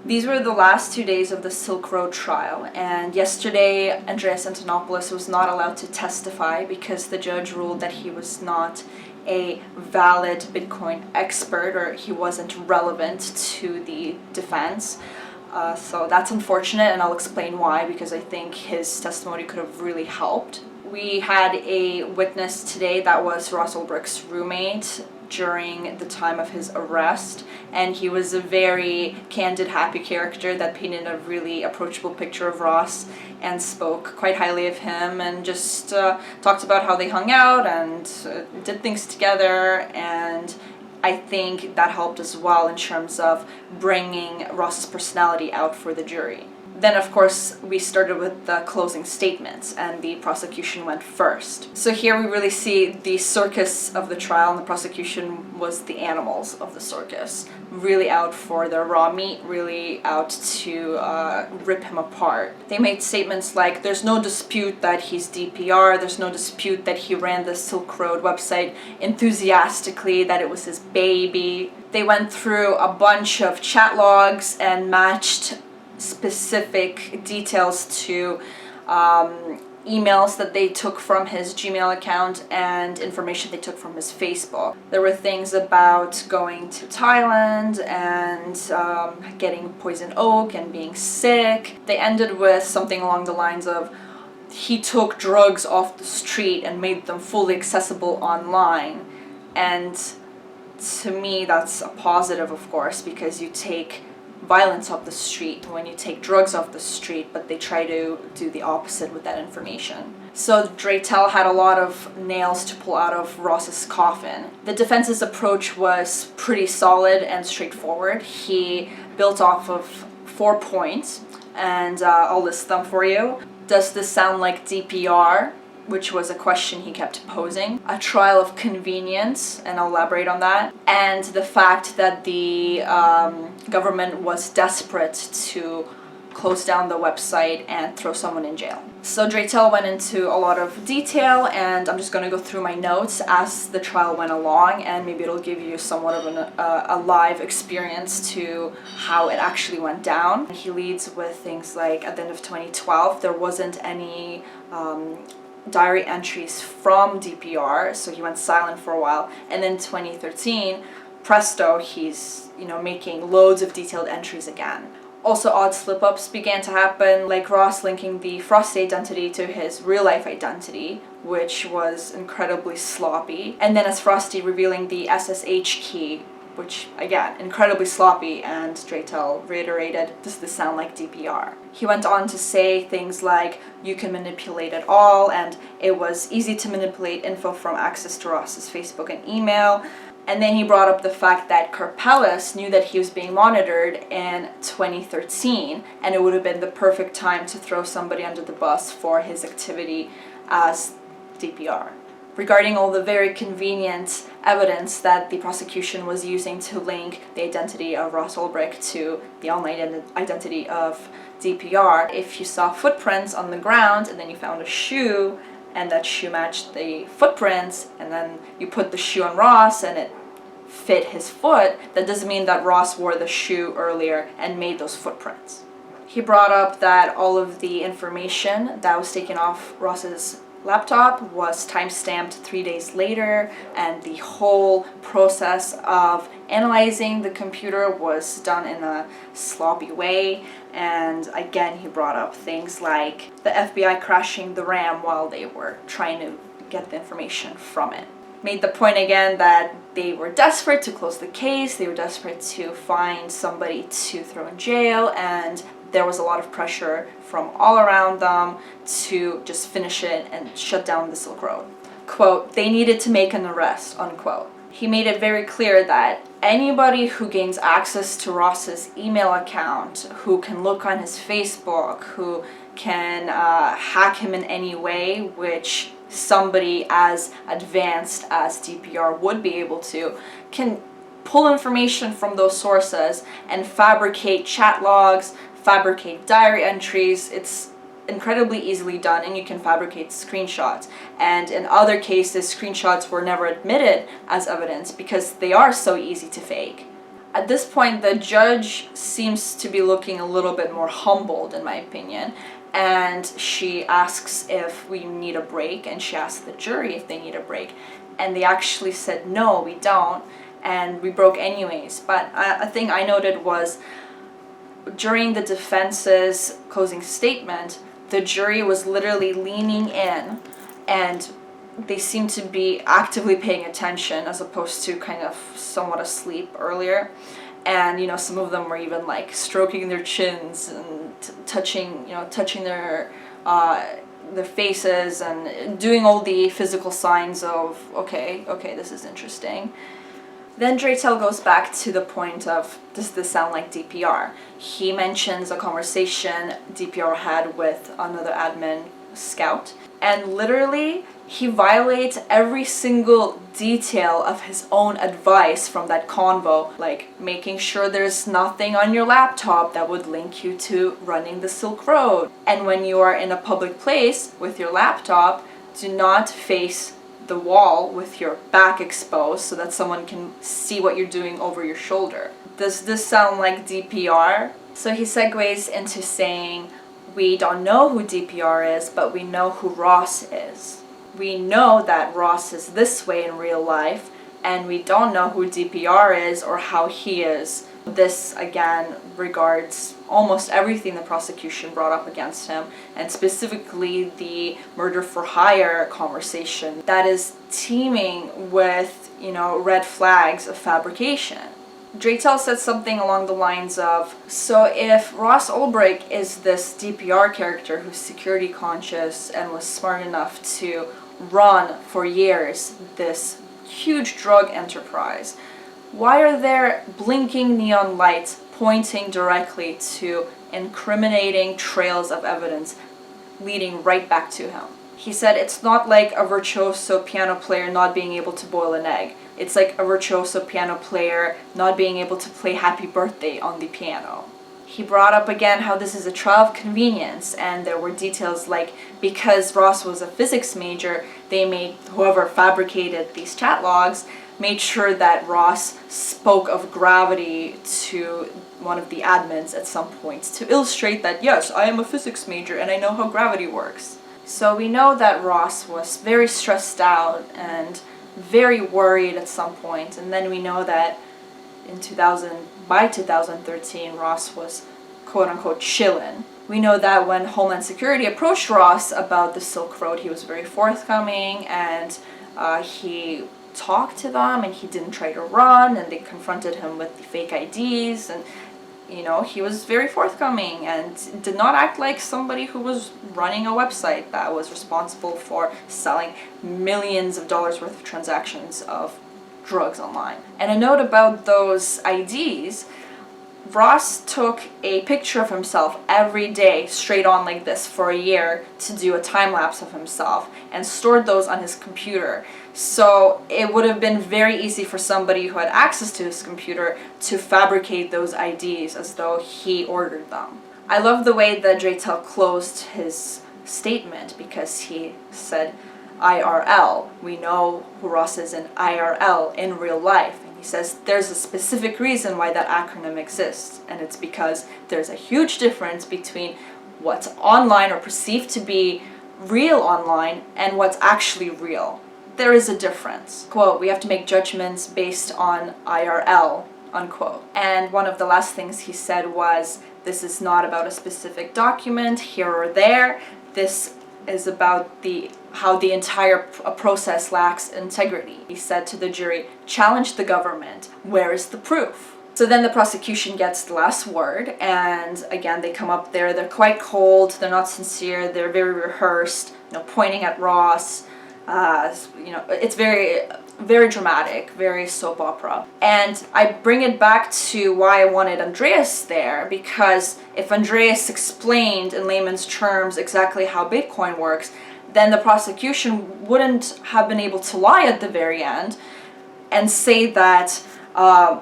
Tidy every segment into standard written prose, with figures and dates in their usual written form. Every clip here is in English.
These were the last 2 days of the Silk Road trial, and yesterday Andreas Antonopoulos was not allowed to testify because the judge ruled that he was not a valid Bitcoin expert, or he wasn't relevant to the defense. So that's unfortunate, and I'll explain why, because I think his testimony could have really helped. We had a witness today that was Ross Ulbricht's roommate during the time of his arrest, and he was a very candid, happy character that painted a really approachable picture of Ross and spoke quite highly of him, and just talked about how they hung out and did things together. And I think that helped as well in terms of bringing Ross's personality out for the jury. Then, of course, we started with the closing statements, and the prosecution went first. So here we really see the circus of the trial, and the prosecution was the animals of the circus, really out for their raw meat, really out to rip him apart. They made statements like, there's no dispute that he's DPR, there's no dispute that he ran the Silk Road website enthusiastically, that it was his baby. They went through a bunch of chat logs and matched specific details to emails that they took from his Gmail account and information they took from his Facebook. There were things about going to Thailand and getting poison oak and being sick. They ended with something along the lines of, he took drugs off the street and made them fully accessible online. And to me, that's a positive, of course, because you take violence off the street when you take drugs off the street, but they try to do the opposite with that information. So Draytel had a lot of nails to pull out of Ross's coffin. The defense's approach was pretty solid and straightforward. He built off of 4 points, and I'll list them for you. Does this sound like DPR? Which was a question he kept posing. A trial of convenience, and I'll elaborate on that. And the fact that the government was desperate to close down the website and throw someone in jail. So Draytel went into a lot of detail, and I'm just going to go through my notes as the trial went along, and maybe it'll give you somewhat of a live experience to how it actually went down. He leads with things like, at the end of 2012, there wasn't any diary entries from DPR, so he went silent for a while. And then 2013, presto, he's making loads of detailed entries again. Also, odd slip-ups began to happen, like Ross linking the Frosty identity to his real-life identity, which was incredibly sloppy. And then as Frosty revealing the SSH key, which, again, incredibly sloppy, and Draytel reiterated, does this sound like DPR? He went on to say things like, you can manipulate it all, and it was easy to manipulate info from access to Ross's Facebook and email. And then he brought up the fact that Karpeles knew that he was being monitored in 2013, and it would have been the perfect time to throw somebody under the bus for his activity as DPR. Regarding all the very convenient evidence that the prosecution was using to link the identity of Ross Ulbricht to the online identity of DPR, if you saw footprints on the ground and then you found a shoe and that shoe matched the footprints, and then you put the shoe on Ross and it fit his foot, that doesn't mean that Ross wore the shoe earlier and made those footprints. He brought up that all of the information that was taken off Ross's laptop was time-stamped 3 days later, and the whole process of analyzing the computer was done in a sloppy way. And again, he brought up things like the FBI crashing the RAM while they were trying to get the information from it. Made the point again that they were desperate to close the case, they were desperate to find somebody to throw in jail, and there was a lot of pressure from all around them to just finish it and shut down the Silk Road. Quote, they needed to make an arrest, unquote. He made it very clear that anybody who gains access to Ross's email account, who can look on his Facebook, who can hack him in any way, which somebody as advanced as DPR would be able to, can pull information from those sources and fabricate chat logs, fabricate diary entries. It's incredibly easily done, and you can fabricate screenshots. And in other cases, screenshots were never admitted as evidence because they are so easy to fake. At this point, the judge seems to be looking a little bit more humbled, in my opinion, and she asks if we need a break, and she asks the jury if they need a break, and they actually said, no, we don't, and we broke anyways. But a thing I noted was, during the defense's closing statement, the jury was literally leaning in, and they seemed to be actively paying attention as opposed to kind of somewhat asleep earlier. And some of them were even like stroking their chins and touching their faces and doing all the physical signs of okay, this is interesting. Then Draytel goes back to the point of, does this sound like DPR? He mentions a conversation DPR had with another admin, Scout, and literally he violates every single detail of his own advice from that convo, like making sure there's nothing on your laptop that would link you to running the Silk Road. And when you are in a public place with your laptop, do not face the wall with your back exposed so that someone can see what you're doing over your shoulder. Does this sound like DPR? So he segues into saying, we don't know who DPR is, but we know who Ross is. We know that Ross is this way in real life, and we don't know who DPR is or how he is. This, again, regards almost everything the prosecution brought up against him, and specifically the murder for hire conversation that is teeming with, red flags of fabrication. Draytel said something along the lines of, so if Ross Ulbrich is this DPR character who's security conscious and was smart enough to run for years this huge drug enterprise, why are there blinking neon lights pointing directly to incriminating trails of evidence leading right back to him? He said it's not like a virtuoso piano player not being able to boil an egg. It's like a virtuoso piano player not being able to play Happy Birthday on the piano. He brought up again how this is a trial of convenience, and there were details like, because Ross was a physics major, whoever fabricated these chat logs made sure that Ross spoke of gravity to one of the admins at some point to illustrate that, yes, I am a physics major and I know how gravity works. So we know that Ross was very stressed out and very worried at some point, and then we know that by 2013, Ross was quote-unquote chillin'. We know that when Homeland Security approached Ross about the Silk Road, he was very forthcoming, and he talked to them, and he didn't try to run, and they confronted him with the fake IDs, and he was very forthcoming and did not act like somebody who was running a website that was responsible for selling millions of dollars worth of transactions of drugs online. And a note about those IDs, Ross took a picture of himself every day straight on like this for a year to do a time lapse of himself and stored those on his computer. So it would have been very easy for somebody who had access to his computer to fabricate those IDs as though he ordered them. I love the way that Draytel closed his statement because he said IRL. We know who Ross is in IRL, in real life. He says there's a specific reason why that acronym exists, and it's because there's a huge difference between what's online or perceived to be real online and what's actually real. There is a difference. Quote, we have to make judgments based on IRL, unquote. And one of the last things he said was, this is not about a specific document here or there. This is about how the entire process lacks integrity. He said to the jury, challenge the government. Where is the proof? So then the prosecution gets the last word, and again they come up there, they're quite cold, they're not sincere, they're very rehearsed, pointing at Ross. It's very, very dramatic, very soap opera. And I bring it back to why I wanted Andreas there, because if Andreas explained in layman's terms exactly how Bitcoin works, then the prosecution wouldn't have been able to lie at the very end and say that,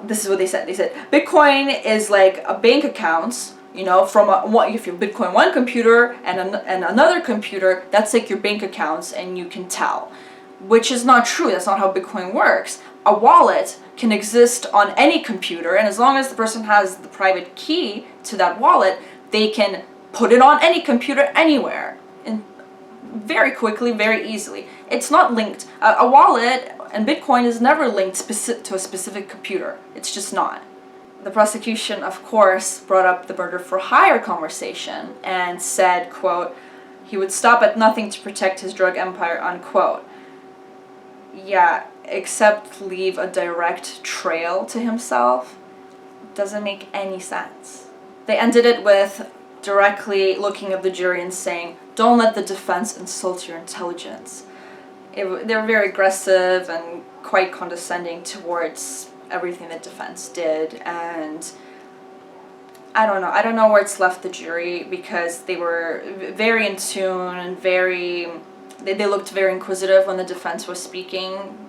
this is what they said. They said, Bitcoin is like a bank account, if you have Bitcoin one computer and another computer, that's like your bank accounts and you can tell. Which is not true, that's not how Bitcoin works. a wallet can exist on any computer, and as long as the person has the private key to that wallet, they can put it on any computer anywhere, and very quickly, very easily. It's not linked. A wallet and Bitcoin is never linked to a specific computer. It's just not. The prosecution, of course, brought up the murder for hire conversation and said, quote, he would stop at nothing to protect his drug empire, unquote. Yeah, except leave a direct trail to himself. Doesn't make any sense. They ended it with directly looking at the jury and saying, don't let the defense insult your intelligence. They're very aggressive and quite condescending towards everything the defense did, and I don't know where it's left the jury, because they were very in tune and they looked very inquisitive when the defense was speaking,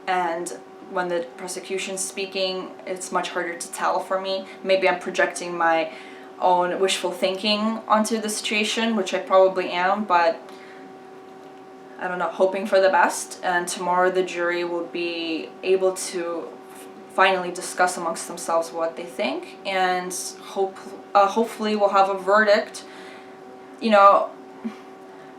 and when the prosecution's speaking, it's much harder to tell for me. Maybe I'm projecting my own wishful thinking onto the situation, which I probably am, but I don't know, hoping for the best. And tomorrow the jury will be able to finally discuss amongst themselves what they think, and hopefully we'll have a verdict. You know,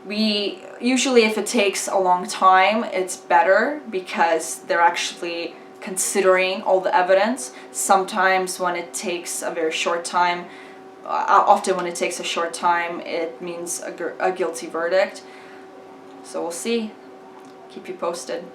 we usually, if it takes a long time, it's better, because they're actually considering all the evidence. Sometimes when it takes a very short time, often when it takes a short time, it means a guilty verdict. So we'll see. Keep you posted.